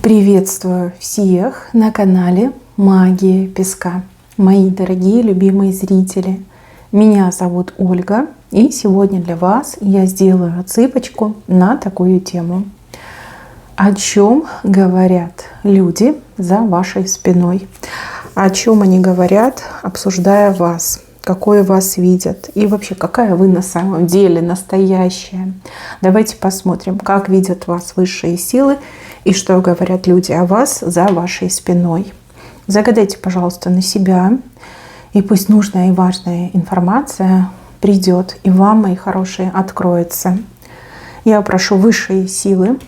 Приветствую всех на канале Магия Песка. Мои дорогие любимые зрители, меня зовут Ольга, и сегодня для вас я сделаю отсыпочку на такую тему. О чем говорят люди за вашей спиной? О чем они говорят, обсуждая вас? Какой вас видят? И вообще, какая вы на самом деле настоящая? Давайте посмотрим, как видят вас высшие силы и что говорят люди о вас за вашей спиной. Загадайте, пожалуйста, на себя, и пусть нужная и важная информация придет, и вам, мои хорошие, откроется. Я прошу высшие силы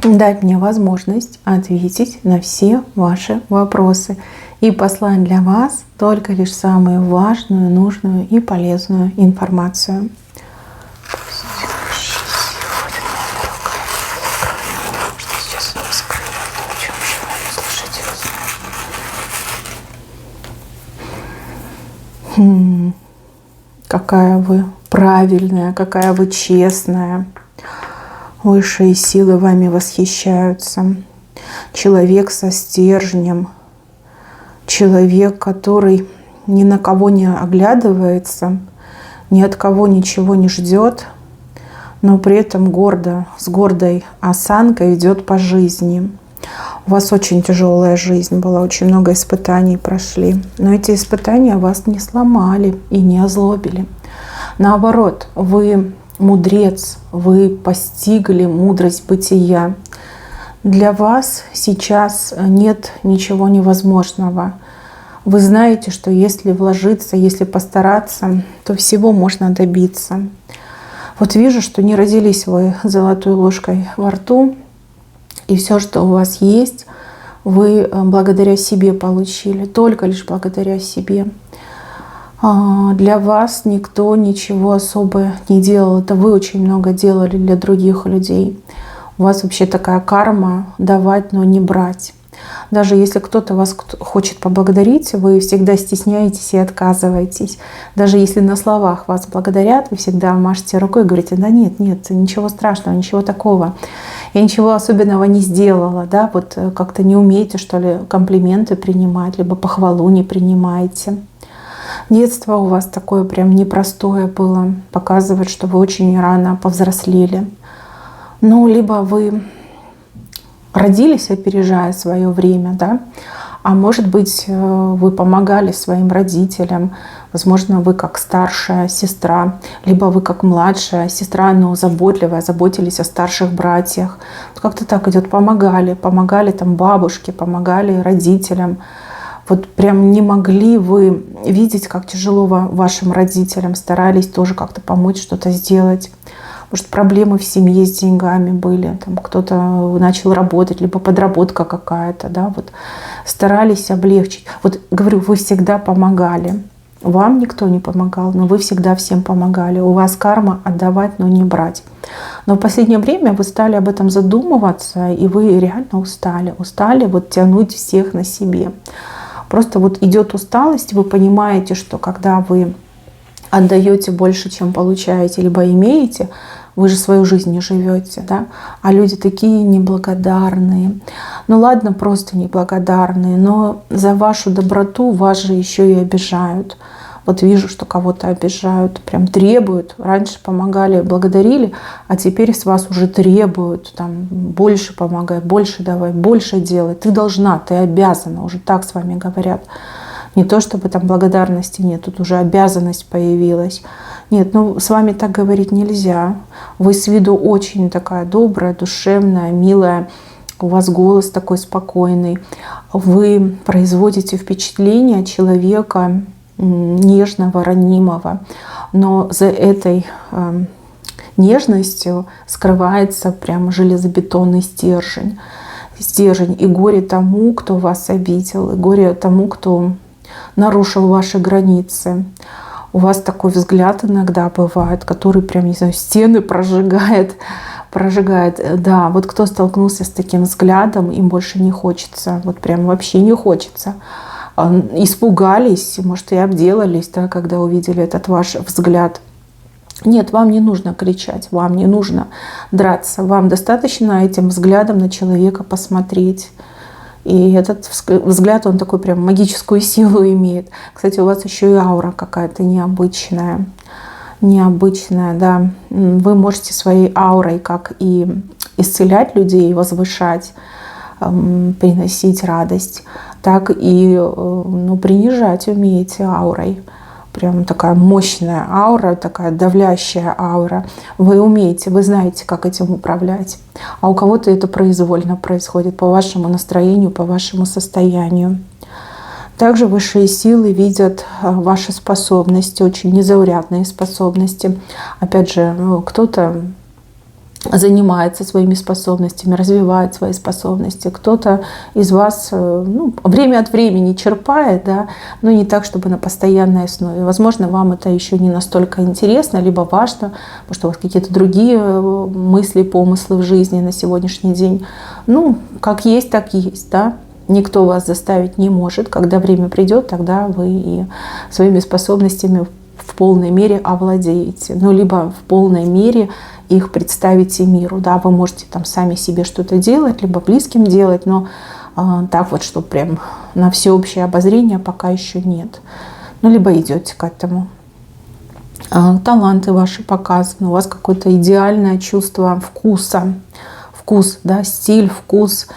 дать мне возможность ответить на все ваши вопросы и послать для вас только лишь самую важную, нужную и полезную информацию. Какая вы правильная, какая вы честная. Высшие силы вами восхищаются. Человек со стержнем. Человек, который ни на кого не оглядывается, ни от кого ничего не ждет, но при этом гордо, с гордой осанкой идет по жизни. У вас очень тяжелая жизнь была, очень много испытаний прошли. Но эти испытания вас не сломали и не озлобили. Наоборот, вы мудрец, вы постигли мудрость бытия. Для вас сейчас нет ничего невозможного. Вы знаете, что если вложиться, если постараться, то всего можно добиться. Вот вижу, что не родились вы золотой ложкой во рту, и все, что у вас есть, вы благодаря себе получили, только лишь благодаря себе. Для вас никто ничего особо не делал. Это вы очень много делали для других людей. У вас вообще такая карма давать, но не брать. Даже если кто-то вас хочет поблагодарить, вы всегда стесняетесь и отказываетесь. Даже если на словах вас благодарят, вы всегда машете рукой и говорите: да нет, ничего страшного, ничего такого. Я ничего особенного не сделала. Да? Вот как-то не умеете, что ли, комплименты принимать, либо похвалу не принимаете. Детство у вас такое прям непростое было. Показывает, что вы очень рано повзрослели. Ну, либо вы родились, опережая свое время, да? А может быть, вы помогали своим родителям. Возможно, вы как старшая сестра, либо вы как младшая сестра, но заботливая, заботились о старших братьях. Как-то так идет, помогали там бабушке, помогали родителям. Вот прям не могли вы видеть, как тяжело вашим родителям, старались тоже как-то помочь, что-то сделать. Может, проблемы в семье с деньгами были, там кто-то начал работать, либо подработка какая-то, да, вот старались облегчить. Вот говорю, вы всегда помогали. Вам никто не помогал, но вы всегда всем помогали. У вас карма отдавать, но не брать. Но в последнее время вы стали об этом задумываться, и вы реально устали. Устали вот тянуть всех на себе. Просто вот идет усталость, вы понимаете, что когда вы отдаете больше, чем получаете, либо имеете, вы же свою жизнь не живете, да? А люди такие неблагодарные. Ну ладно, просто неблагодарные, но за вашу доброту вас же еще и обижают. Вот вижу, что кого-то обижают, прям требуют. Раньше помогали, благодарили, а теперь с вас уже требуют. Там, больше помогай, больше давай, больше делай. Ты должна, ты обязана. Уже так с вами говорят. Не то, чтобы там благодарности нет, тут уже обязанность появилась. Нет, ну с вами так говорить нельзя. Вы с виду очень такая добрая, душевная, милая. У вас голос такой спокойный. Вы производите впечатление человека нежного, ранимого. Но за этой нежностью скрывается прям железобетонный стержень. И горе тому, кто вас обидел, и горе тому, кто нарушил ваши границы. У вас такой взгляд иногда бывает, который прям, не знаю, стены прожигает. Да, вот кто столкнулся с таким взглядом, им больше не хочется. Вот прям вообще не хочется. Испугались, может, и обделались, да, когда увидели этот ваш взгляд. Нет, вам не нужно кричать, вам не нужно драться. Вам достаточно этим взглядом на человека посмотреть. И этот взгляд, он такой прям магическую силу имеет. Кстати, у вас еще и аура какая-то необычная. Необычная, да. Вы можете своей аурой как и исцелять людей, возвышать, приносить радость, так и принижать умеете аурой. Прям такая мощная аура, такая давлящая аура. Вы умеете, вы знаете, как этим управлять. А у кого-то это произвольно происходит по вашему настроению, по вашему состоянию. Также высшие силы видят ваши способности, очень незаурядные способности. Опять же, кто-то занимается своими способностями, развивает свои способности. Кто-то из вас время от времени черпает, да, но не так, чтобы на постоянной основе. Возможно, вам это еще не настолько интересно, либо важно, потому что у вас какие-то другие мысли, помыслы в жизни на сегодняшний день. Как есть, так есть, да. Никто вас заставить не может. Когда время придет, тогда вы и своими способностями в полной мере овладеете. Либо в полной мере их представите миру. Да, вы можете там сами себе что-то делать, либо близким делать, но так вот, что прям на всеобщее обозрение пока еще нет. Либо идете к этому. Таланты ваши показаны, у вас какое-то идеальное чувство вкуса. Вкус, да, стиль, вкус.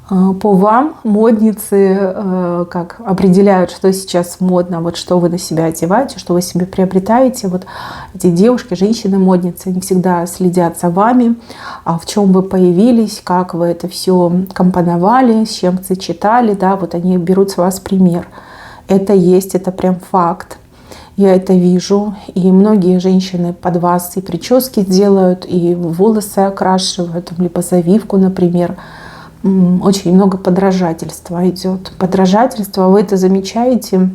По вам модницы как определяют, что сейчас модно, вот что вы на себя одеваете, что вы себе приобретаете. Вот эти девушки, женщины-модницы, они всегда следят за вами, в чем вы появились, как вы это все компоновали, с чем сочетали, да, вот они берут с вас пример. Это есть, это прям факт. Я это вижу, и многие женщины под вас и прически делают, и волосы окрашивают, либо завивку, например. Очень много подражательства идет. Подражательство, вы это замечаете.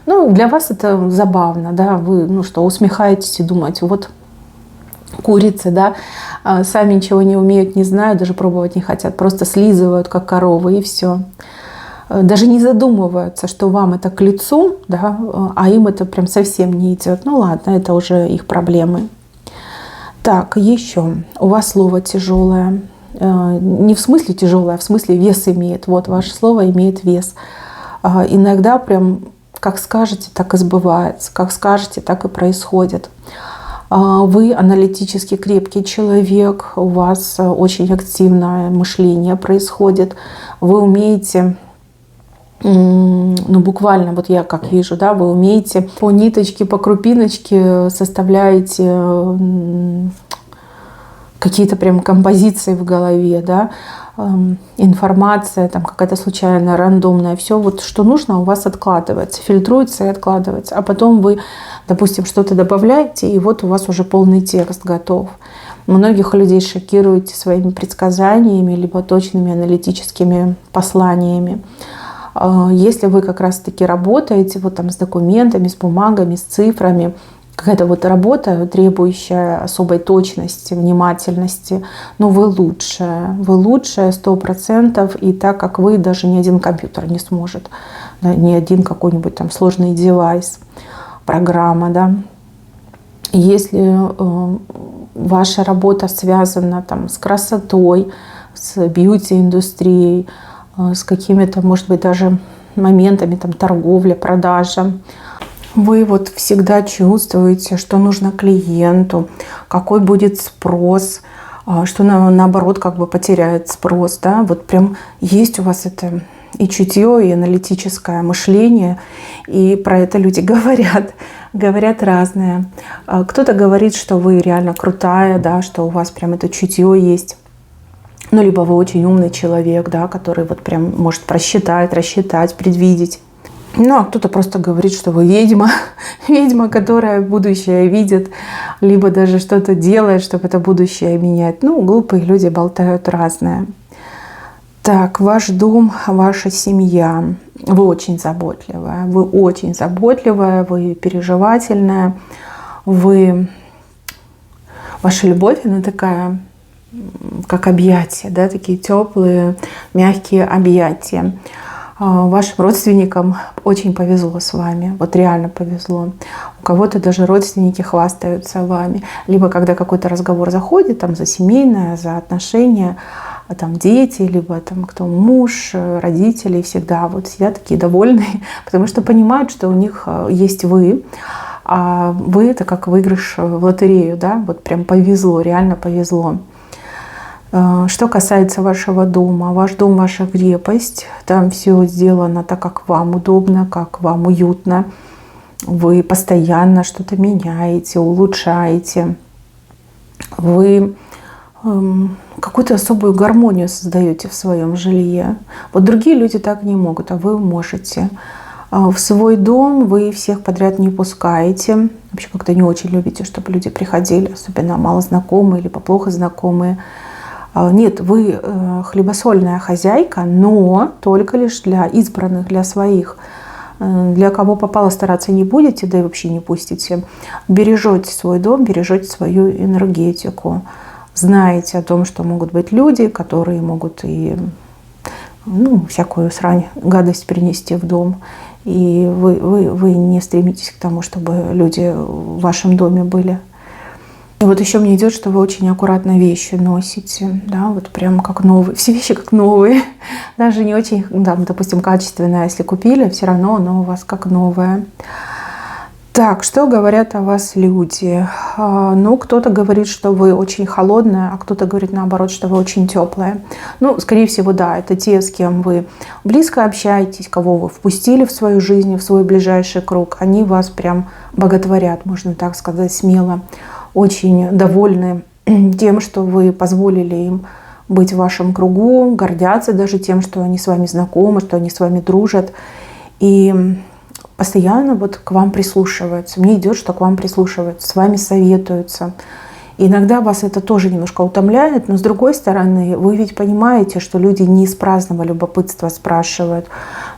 Для вас это забавно, да, вы, усмехаетесь и думаете, вот курицы, да, сами ничего не умеют, не знают, даже пробовать не хотят, просто слизывают, как коровы, и все. Даже не задумываются, что вам это к лицу, да, а им это прям совсем не идет. Ладно, это уже их проблемы. Так, еще. У вас слово тяжелое. Не в смысле тяжелое, а в смысле вес имеет. Вот ваше слово имеет вес. Иногда прям как скажете, так и сбывается. Как скажете, так и происходит. Вы аналитически крепкий человек. У вас очень активное мышление происходит. Вы умеете... буквально, вот я как вижу, да, вы умеете по ниточке, по крупиночке составляете какие-то прям композиции в голове, да, информация там какая-то случайная, рандомная, все вот что нужно у вас откладывается, фильтруется и откладывается, а потом вы, допустим, что-то добавляете, и вот у вас уже полный текст готов. Многих людей шокируете своими предсказаниями либо точными аналитическими посланиями. Если вы как раз-таки работаете вот там с документами, с бумагами, с цифрами, какая-то вот работа, требующая особой точности, внимательности, но вы лучшая 100%, и так как вы, даже ни один компьютер не сможет, да, ни один какой-нибудь там сложный девайс, программа, да. Если ваша работа связана там с красотой, с бьюти-индустрией, с какими-то, может быть, даже моментами там торговля, продажа. Вы вот всегда чувствуете, что нужно клиенту, какой будет спрос, что наоборот как бы потеряет спрос. Да? Вот прям есть у вас это и чутье, и аналитическое мышление, и про это люди говорят разное. Кто-то говорит, что вы реально крутая, да, что у вас прям это чутье есть. Либо вы очень умный человек, да, который вот прям может просчитать, рассчитать, предвидеть. А кто-то просто говорит, что вы ведьма, которая будущее видит, либо даже что-то делает, чтобы это будущее менять. Глупые люди болтают разное. Так, ваш дом, ваша семья. Вы очень заботливая, вы переживательная, ваша любовь, она такая, как объятия, да, такие теплые, мягкие объятия. Вашим родственникам очень повезло с вами, вот реально повезло. У кого-то даже родственники хвастаются вами. Либо когда какой-то разговор заходит там, за семейное, за отношения, там дети, либо там кто муж, родители, всегда вот сидят такие довольные, потому что понимают, что у них есть вы, а вы это как выигрыш в лотерею, да, вот прям повезло, реально повезло. Что касается вашего дома, ваш дом, ваша крепость, там все сделано так, как вам удобно, как вам уютно. Вы постоянно что-то меняете, улучшаете. Вы какую-то особую гармонию создаете в своем жилье. Вот другие люди так не могут, а вы можете. В свой дом вы всех подряд не пускаете. Вообще как-то не очень любите, чтобы люди приходили, особенно малознакомые или плохо знакомые. Нет, вы хлебосольная хозяйка, но только лишь для избранных, для своих. Для кого попало, стараться не будете, да и вообще не пустите. Бережете свой дом, бережете свою энергетику. Знаете о том, что могут быть люди, которые могут и всякую срань, гадость принести в дом. И вы не стремитесь к тому, чтобы люди в вашем доме были. И вот еще мне идет, что вы очень аккуратно вещи носите, да, вот прям как новые, все вещи как новые, даже не очень, да, допустим, качественное, если купили, все равно оно у вас как новое. Так, что говорят о вас люди? Ну, кто-то говорит, что вы очень холодная, а кто-то говорит наоборот, что вы очень теплая. Ну, скорее всего, да, это те, с кем вы близко общаетесь, кого вы впустили в свою жизнь, в свой ближайший круг. Они вас прям боготворят, можно так сказать, смело. Очень довольны тем, что вы позволили им быть в вашем кругу, гордятся даже тем, что они с вами знакомы, что они с вами дружат. И постоянно вот к вам прислушиваются. Мне идет, что к вам прислушиваются, с вами советуются. И иногда вас это тоже немножко утомляет, но с другой стороны, вы ведь понимаете, что люди не из праздного любопытства спрашивают,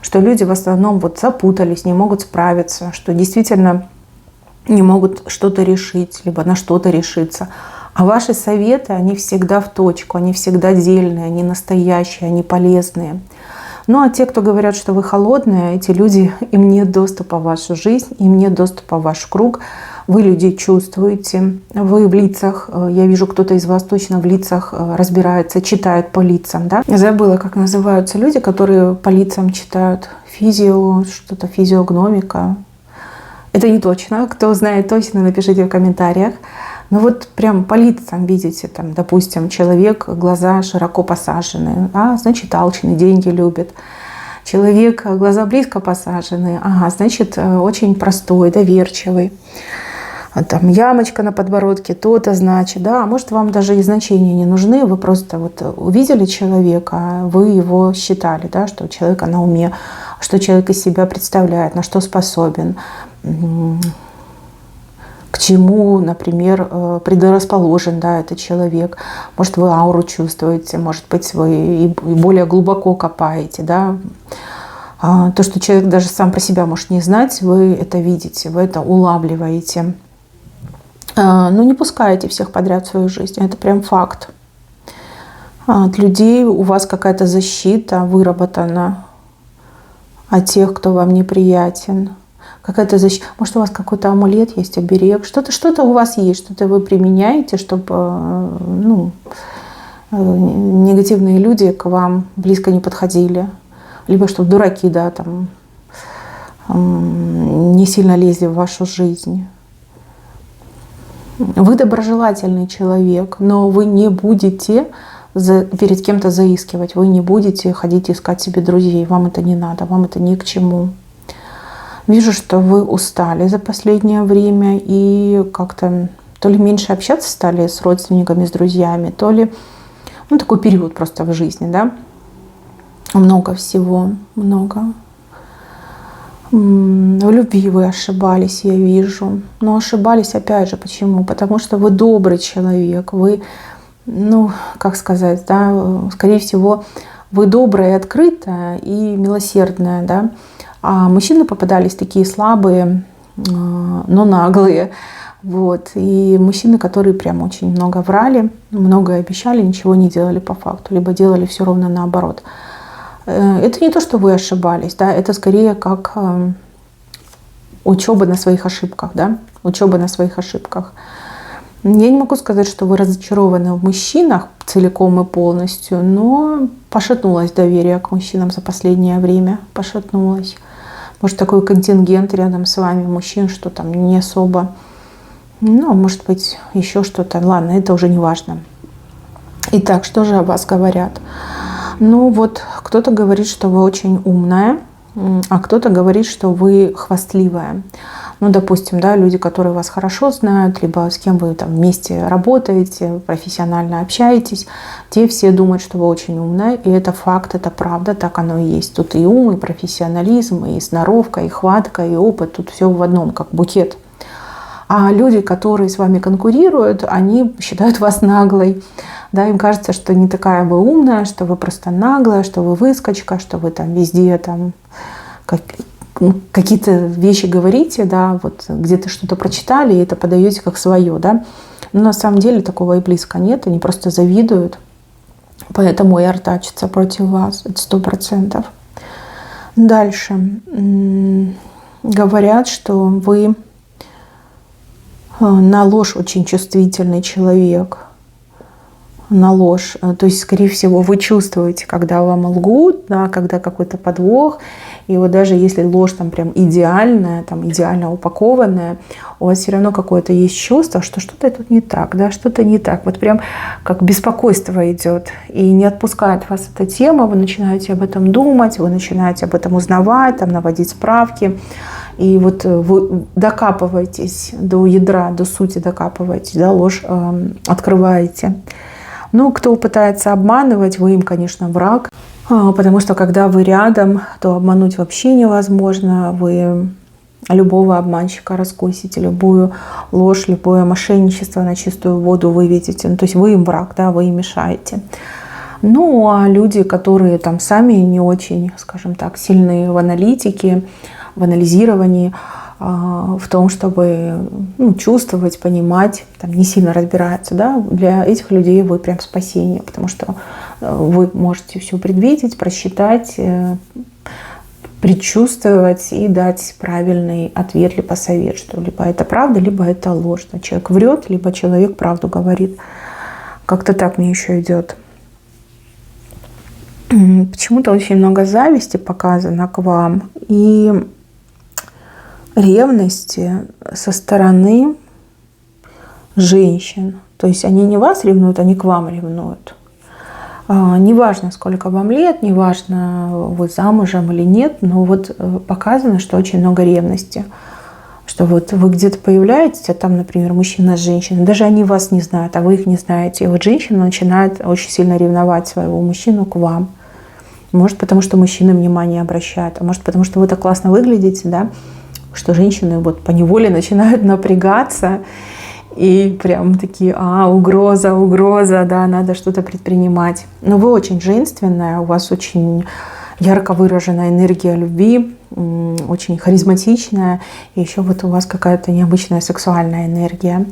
что люди в основном вот запутались, не могут справиться, что действительно не могут что-то решить, либо на что-то решиться. А ваши советы, они всегда в точку, они всегда дельные, они настоящие, они полезные. Ну а те, кто говорят, что вы холодные, эти люди, им нет доступа в вашу жизнь, им нет доступа в ваш круг. Вы людей чувствуете, вы в лицах, я вижу, кто-то из вас точно в лицах разбирается, читает по лицам. Да? Я забыла, как называются люди, которые по лицам читают. Что-то физиогномика. Это не точно. Кто знает точно, напишите в комментариях. Но вот прям по лицам видите, там, допустим, человек, глаза широко посажены, значит, алчный, деньги любит. Человек, глаза близко посажены, значит, очень простой, доверчивый. Там ямочка на подбородке, то-то значит, да, может, вам даже и значения не нужны, вы просто вот увидели человека, вы его считали, да, что у человека на уме, что человек из себя представляет, на что способен, к чему, например, предрасположен, да, этот человек. Может, вы ауру чувствуете, может быть, вы и более глубоко копаете, да. То, что человек даже сам про себя может не знать, вы это видите, вы это улавливаете. Но не пускайте всех подряд в свою жизнь, это прям факт. От людей у вас какая-то защита выработана, от тех, кто вам неприятен. Какая-то защита. Может, у вас какой-то амулет есть, оберег, что-то у вас есть, что-то вы применяете, чтобы негативные люди к вам близко не подходили. Либо чтобы дураки, да, там, не сильно лезли в вашу жизнь. Вы доброжелательный человек, но вы не будете перед кем-то заискивать, вы не будете ходить искать себе друзей, вам это не надо, вам это ни к чему. Вижу, что вы устали за последнее время и как-то то ли меньше общаться стали с родственниками, с друзьями, то ли такой период просто в жизни, да. Много всего, много. В любви вы ошибались, я вижу. Но ошибались опять же, почему? Потому что вы добрый человек, вы, как сказать, да, скорее всего, вы добрая и открытая, и милосердная, да. А мужчины попадались такие слабые, но наглые. Вот. И мужчины, которые прям очень много врали, многое обещали, ничего не делали по факту, либо делали все ровно наоборот. Это не то, что вы ошибались, да, это скорее как учеба на своих ошибках, да, учеба на своих ошибках. Я не могу сказать, что вы разочарованы в мужчинах целиком и полностью, но пошатнулось доверие к мужчинам за последнее время, пошатнулось. Может, такой контингент рядом с вами мужчин, что там не особо, ну, может быть, еще что-то. Ладно, это уже не важно. Итак, что же о вас говорят? Ну вот, кто-то говорит, что вы очень умная, а кто-то говорит, что вы хвастливая. Ну, допустим, да, люди, которые вас хорошо знают, либо с кем вы там вместе работаете, профессионально общаетесь, те все думают, что вы очень умная, и это факт, это правда, так оно и есть. Тут и ум, и профессионализм, и сноровка, и хватка, и опыт, тут все в одном, как букет. А люди, которые с вами конкурируют, они считают вас наглой. Да, им кажется, что не такая вы умная, что вы просто наглая, что вы выскочка, что вы там везде там какие-то вещи говорите, да, вот где-то что-то прочитали, и это подаете как свое, да. Но на самом деле такого и близко нет, они просто завидуют, поэтому и артачатся против вас, это 100%. Дальше. Говорят, что вы на ложь очень чувствительный человек. На ложь. То есть, скорее всего, вы чувствуете, когда вам лгут, да, когда какой-то подвох. И вот даже если ложь там прям идеальная, там идеально упакованная, у вас все равно какое-то есть чувство, что что-то тут не так, да, что-то не так. Вот прям как беспокойство идет. И не отпускает вас эта тема, вы начинаете об этом думать, вы начинаете об этом узнавать, там, наводить справки. И вот вы докапываетесь до ядра, до сути докапываетесь, да, ложь открываете. Ну, кто пытается обманывать, вы им, конечно, враг, потому что когда вы рядом, то обмануть вообще невозможно. Вы любого обманщика раскусите, любую ложь, любое мошенничество на чистую воду выведете. Ну, то есть вы им враг, да, вы им мешаете. Ну, а люди, которые там сами не очень, скажем так, сильные в аналитике, в анализировании, в том, чтобы чувствовать, понимать, там, не сильно разбираются, да, для этих людей вы прям спасение, потому что вы можете все предвидеть, просчитать, предчувствовать и дать правильный ответ либо совет, что либо это правда, либо это ложь. Человек врет, либо человек правду говорит. Как-то так мне еще идет. Почему-то очень много зависти показано к вам и ревности со стороны женщин. То есть они не вас ревнуют, они к вам ревнуют. Неважно, сколько вам лет, неважно, вы замужем или нет, но вот показано, что очень много ревности. Что вот вы где-то появляетесь, а там, например, мужчина с женщиной, даже они вас не знают, а вы их не знаете. И вот женщина начинает очень сильно ревновать своего мужчину к вам. Может, потому что мужчины внимание обращают, а может, потому что вы так классно выглядите, да, что женщины вот поневоле начинают напрягаться и прям такие, угроза, угроза, да, надо что-то предпринимать. Но вы очень женственная, у вас очень ярко выраженная энергия любви, очень харизматичная, и еще вот у вас какая-то необычная сексуальная энергия.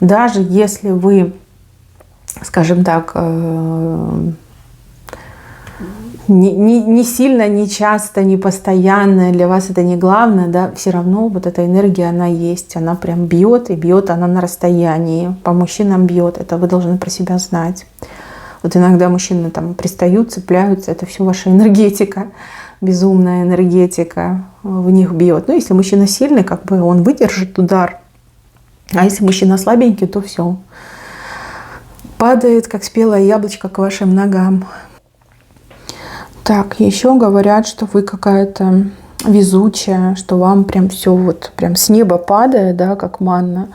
Даже если вы, скажем так, не сильно, не часто, не постоянно, для вас это не главное, да, все равно вот эта энергия, она есть, она прям бьет, и бьет она на расстоянии, по мужчинам бьет, это вы должны про себя знать. Вот иногда мужчины там пристают, цепляются, это все ваша энергетика, безумная энергетика в них бьет. Ну, если мужчина сильный, как бы он выдержит удар, а если мужчина слабенький, то все, падает, как спелое яблочко, к вашим ногам. Так, еще говорят, что вы какая-то везучая, что вам прям все вот прям с неба падает, да, как манна.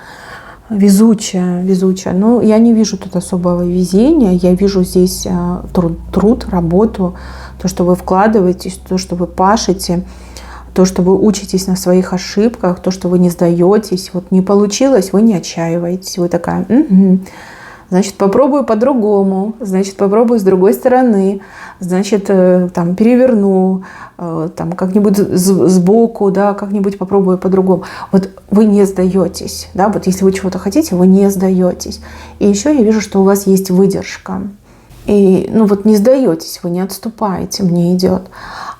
Везучая, везучая. Но я не вижу тут особого везения. Я вижу здесь труд, работу, то, что вы вкладываетесь, то, что вы пашете, то, что вы учитесь на своих ошибках, то, что вы не сдаетесь. Вот не получилось, вы не отчаиваетесь. Вы такая, значит, попробую по-другому, значит, попробую с другой стороны, значит, там, переверну, там, как-нибудь сбоку, да, как-нибудь попробую по-другому. Вот вы не сдаетесь, да, вот если вы чего-то хотите, вы не сдаетесь. И еще я вижу, что у вас есть выдержка. И, ну вот не сдаетесь, вы не отступаете, мне идет.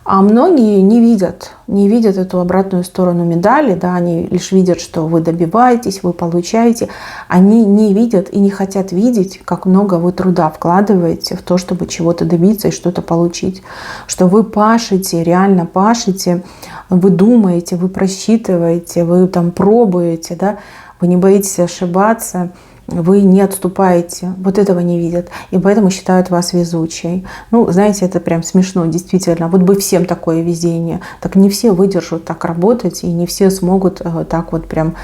А многие не видят эту обратную сторону медали, да, они лишь видят, что вы добиваетесь, вы получаете. Они не видят и не хотят видеть, как много вы труда вкладываете в то, чтобы чего-то добиться и что-то получить. Что вы пашете, реально пашете, вы думаете, вы просчитываете, вы там пробуете, да, вы не боитесь ошибаться. Вы не отступаете. Вот этого не видят. И поэтому считают вас везучей. Ну, знаете, это прям смешно, действительно. Вот бы всем такое везение. Так не все выдержат так работать, и не все смогут так вот прям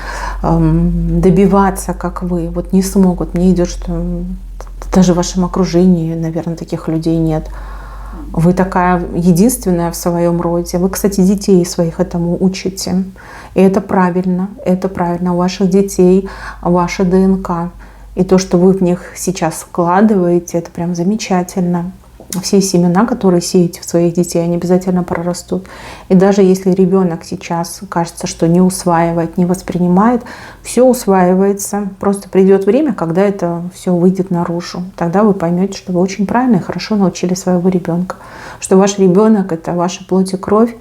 добиваться, как вы. Вот не смогут. Мне идет, что даже в вашем окружении, наверное, таких людей нет. Вы такая единственная в своем роде. Вы, кстати, детей своих этому учите. И это правильно. Это правильно. У ваших детей ваша ДНК. И то, что вы в них сейчас вкладываете, это прям замечательно. Все семена, которые сеете в своих детей, они обязательно прорастут. И даже если ребенок сейчас кажется, что не усваивает, не воспринимает, все усваивается. Просто придет время, когда это все выйдет наружу. Тогда вы поймете, что вы очень правильно и хорошо научили своего ребенка. Что ваш ребенок — это ваша плоть и кровь.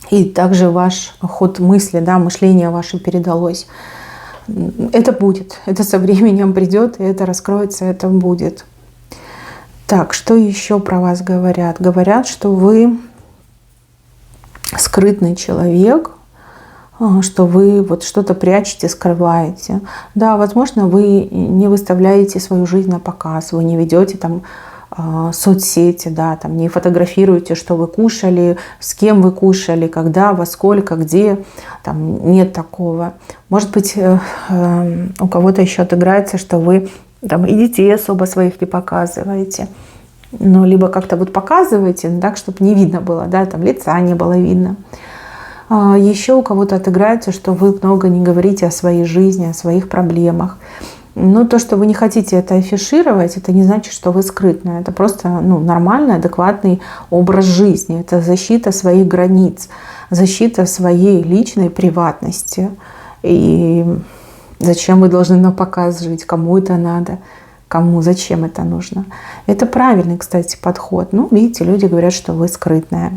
И также ваш ход мысли, да, мышление ваше передалось. Это будет. Это со временем придет, и это раскроется, это будет. Так, что еще про вас говорят? Говорят, что вы скрытный человек, что вы вот что-то прячете, скрываете. Да, возможно, вы не выставляете свою жизнь на показ, вы не ведете там соцсети, да, там не фотографируете, что вы кушали, с кем вы кушали, когда, во сколько, где, там нет такого. Может быть, у кого-то еще отыграется, что вы там и детей особо своих не показываете. Ну, либо как-то вот показываете, так, чтобы не видно было, да, там лица не было видно. Еще у кого-то отыграется, что вы много не говорите о своей жизни, о своих проблемах. Но то, что вы не хотите это афишировать, это не значит, что вы скрытная. Это просто нормальный, адекватный образ жизни. Это защита своих границ, защита своей личной приватности. И зачем вы должны на показ жить? Кому это надо? Кому? Зачем это нужно? Это правильный, кстати, подход. Ну, видите, люди говорят, что вы скрытная.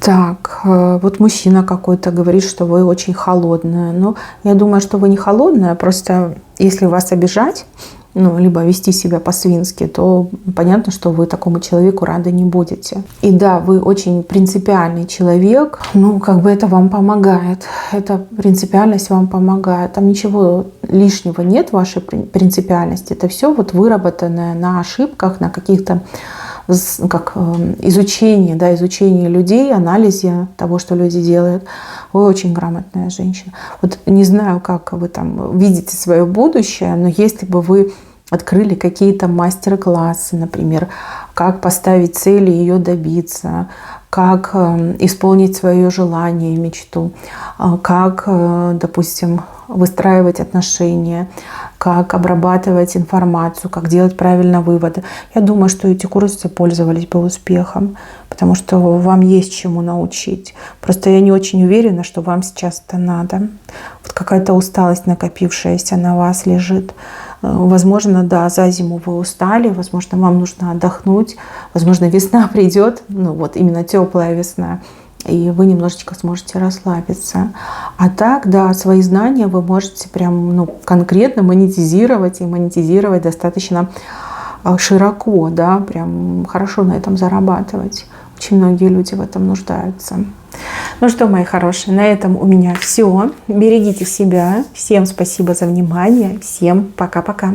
Так, вот мужчина какой-то говорит, что вы очень холодная. Но я думаю, что вы не холодная, просто если вас обижать, либо вести себя по-свински, то понятно, что вы такому человеку рады не будете. И да, вы очень принципиальный человек, это вам помогает. Эта принципиальность вам помогает. Там ничего лишнего нет в вашей принципиальности. Это все вот выработанное на ошибках, на каких-то изучение людей, анализе того, что люди делают. Вы очень грамотная женщина. Вот не знаю, как вы там видите свое будущее, но если бы вы открыли какие-то мастер-классы, например, как поставить цель и ее добиться, как исполнить свое желание и мечту, как, допустим, выстраивать отношения, как обрабатывать информацию, как делать правильно выводы. Я думаю, что эти курсы пользовались бы успехом, потому что вам есть чему научить. Просто я не очень уверена, что вам сейчас это надо. Вот какая-то усталость, накопившаяся на вас, лежит. Возможно, да, за зиму вы устали, возможно, вам нужно отдохнуть, возможно, весна придет, именно теплая весна, и вы немножечко сможете расслабиться. А так, да, свои знания вы можете прям конкретно монетизировать, и монетизировать достаточно широко, да, прям хорошо на этом зарабатывать. Очень многие люди в этом нуждаются. Ну что, мои хорошие, на этом у меня все. Берегите себя. Всем спасибо за внимание. Всем пока-пока.